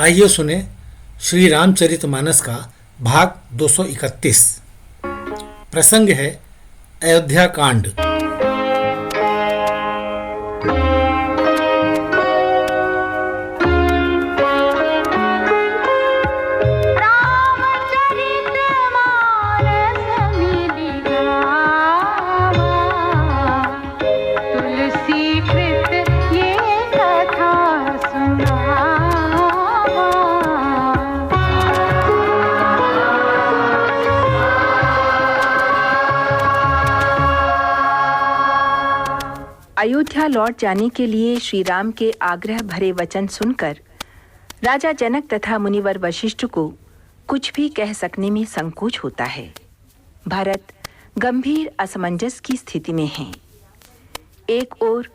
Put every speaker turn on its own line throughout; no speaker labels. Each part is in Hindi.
आइए सुने श्री रामचरितमानस का भाग 231। प्रसंग है अयोध्या कांड।
अयोध्या लौट जाने के लिए श्री राम के आग्रह भरे वचन सुनकर राजा जनक तथा मुनिवर वशिष्ठ को कुछ भी कह सकने में संकोच होता है। भरत गंभीर असमंजस की स्थिति में हैं। एक ओर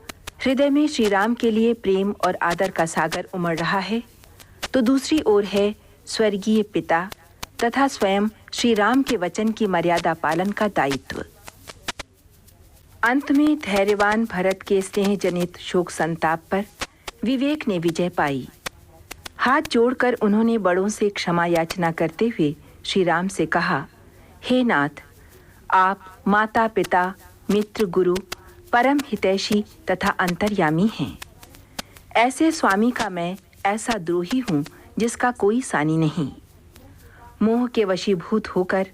हृदय में श्री राम के लिए प्रेम और आदर का सागर उमड़ रहा है, तो दूसरी ओर है स्वर्गीय पिता तथा स्वयं श्री राम के वचन की मर्यादा पालन का दायित्व। अंत में धैर्यवान भरत के स्नेह जनित शोक संताप पर विवेक ने विजय पाई। हाथ जोड़कर उन्होंने बड़ों से क्षमा याचना करते हुए श्री राम से कहा, हे नाथ, आप माता पिता मित्र गुरु परम हितैषी तथा अंतर्यामी हैं। ऐसे स्वामी का मैं ऐसा द्रोही हूँ जिसका कोई सानी नहीं। मोह के वशीभूत होकर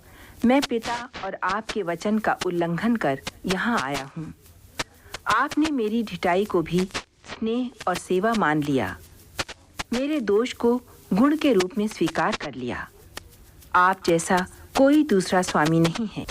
मैं पिता और आपके वचन का उल्लंघन कर यहाँ आया हूँ। आपने मेरी ढिठाई को भी स्नेह और सेवा मान लिया, मेरे दोष को गुण के रूप में स्वीकार कर लिया। आप जैसा कोई दूसरा स्वामी नहीं है।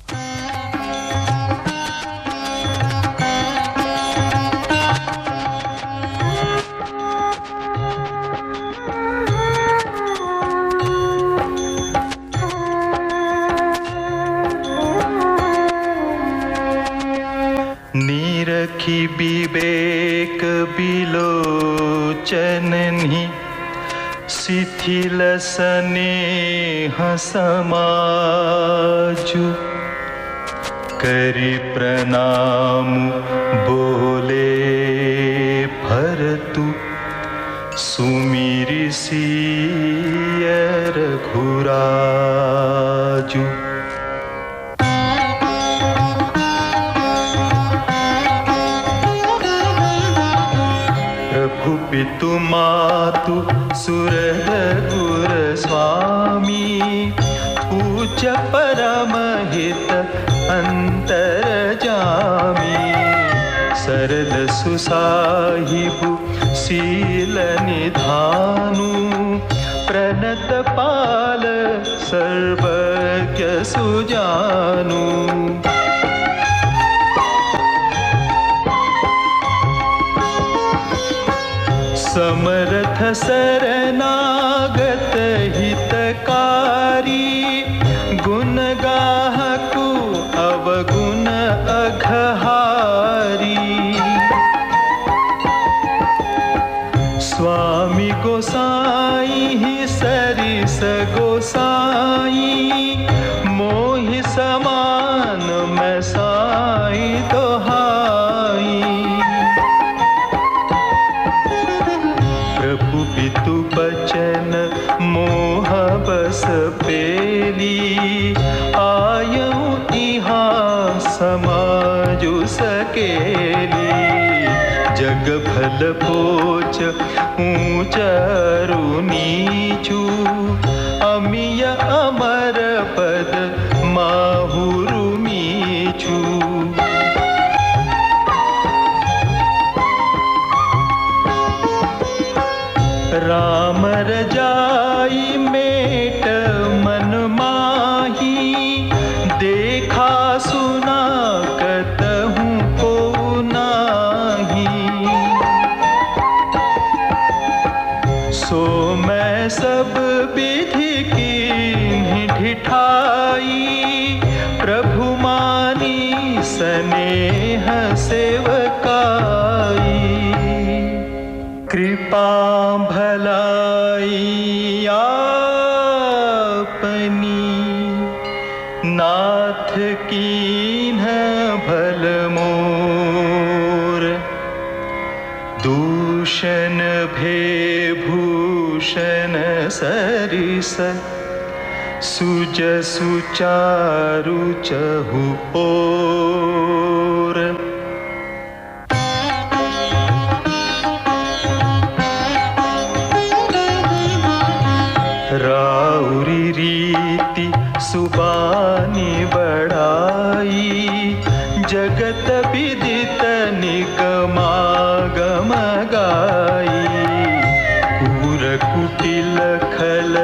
निरखी विवेक बिलोचनहि शिथिल स्नेह समाजु करि प्रणाम बोले भरतु सुमिरि सिय रघुराजु। पितु मातु सुरद गुर स्वामी पूज्य परम हित अंतर जामी सरल सुसाहिबु शील निधानु प्रणत पाल सर्वज्ञ सुजानु। समर्थ शरणागत हितकारी गुण गाहकु अवगुण अघहारी। स्वामी गोसाई ही सरिस गोसाई मोहि समान मैं साई दोहाई। पितु बचन मोह बस पेली आयु इहाँ समाजु सकेली। जग भल पोच ऊंचरु नीचू अमिय अमर पद माहुरु मीचू। राम रजाई मेट मन माही देखा सुना कतहु को नाही। सो मैं सब विधि कीन्हि ढिठाई प्रभु मानी स्नेह सेवकाई। कृपा भलाई आपनी नाथ कीन्ह भल मोर दूषण भे भूषण भूषण सरिस सुजसु चारु चहु ओर। राउरी रीति सुबानी बड़ाई जगत विदित निगमागम गाई। पूर कुटिल खल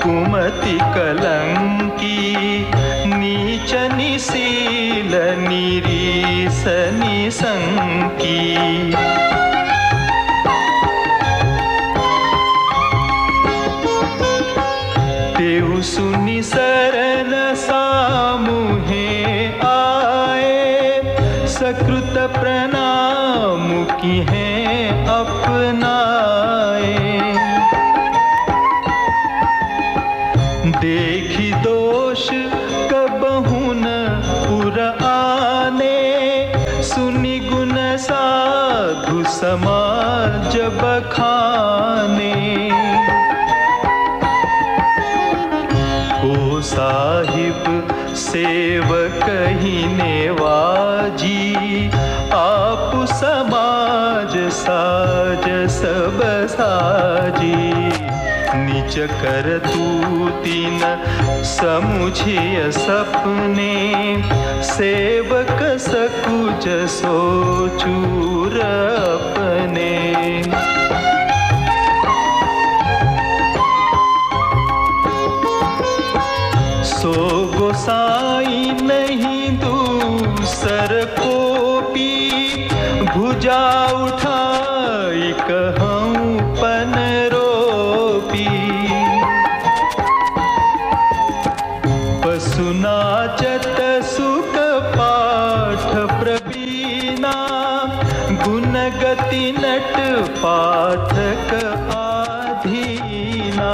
कुमति कलंकी नीच निशील निरीस निसंकी। तेउ सुनि शरण सामुहे आए सकृत प्रणाम की हैं अपनाए। देखी दोष कबहु न पुर आने सुनि गुण साधु समाज बखाने। को साहिब सेवक ही नेवाजी आप समाज साज सब साजी। निज कर तूति न समुझिय सपने सेवक सकुच सोचूर अपने। सो गोसाई नहीं दूसर कोपी भुजा उठाई कहूँ पन रोपी। पशु नाचत सुख पाठ प्रवीणा गुण गति नट पाठक आधीना।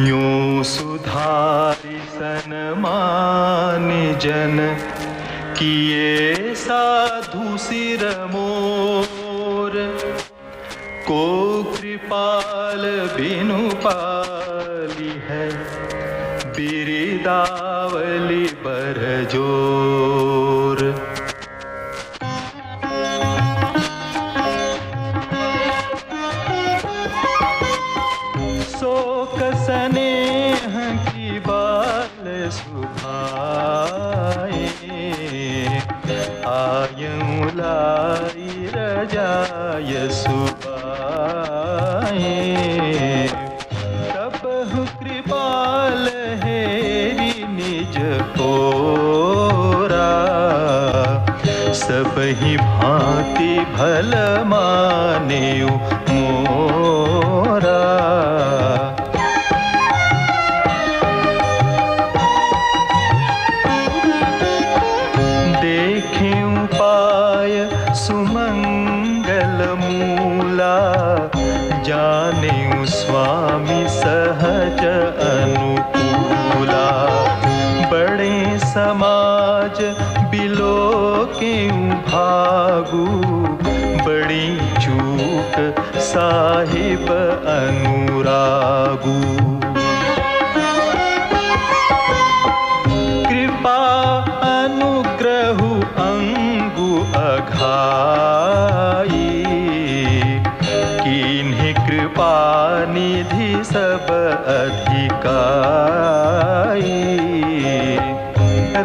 यूं सुधारि सनमान जन किए साधु सिर मोर। को कृपाल बिनु पाली है बिरदावली बरजोर। शोक स्नेह की बाल सुभाए आयं लाई रजाय सुबाए। तब कृपाल हेरी निज कोरा सब ही भांति भल मानेउ मोरा। देखें पाय सुमंगल मूला जानें स्वामी सहज अनुकूला। बड़े समाज बिलो के भागु बड़ी चूक साहिब अनुरागु। कृपा अनुग्रहु अंगु अघाई किन्हीं कृपा निधि सब अधिकाई।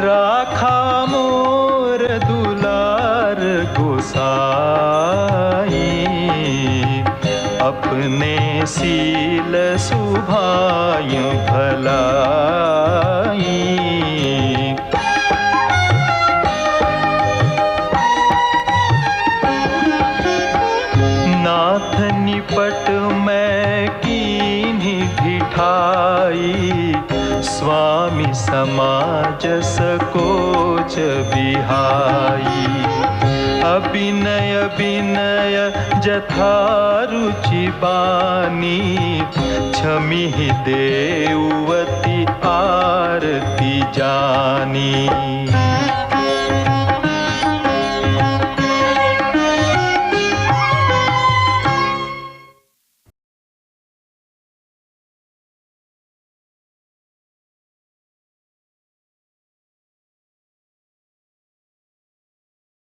राखा मोर दुलार गोसाई अपने सील सुभाय भलाई। नाथ निपट मैं कीन्ही ढिठाई स्वामी समाज सकोच बिहाई। अभिनय विनय जथा रुचि बानी छमिहि देवती आरती जानी।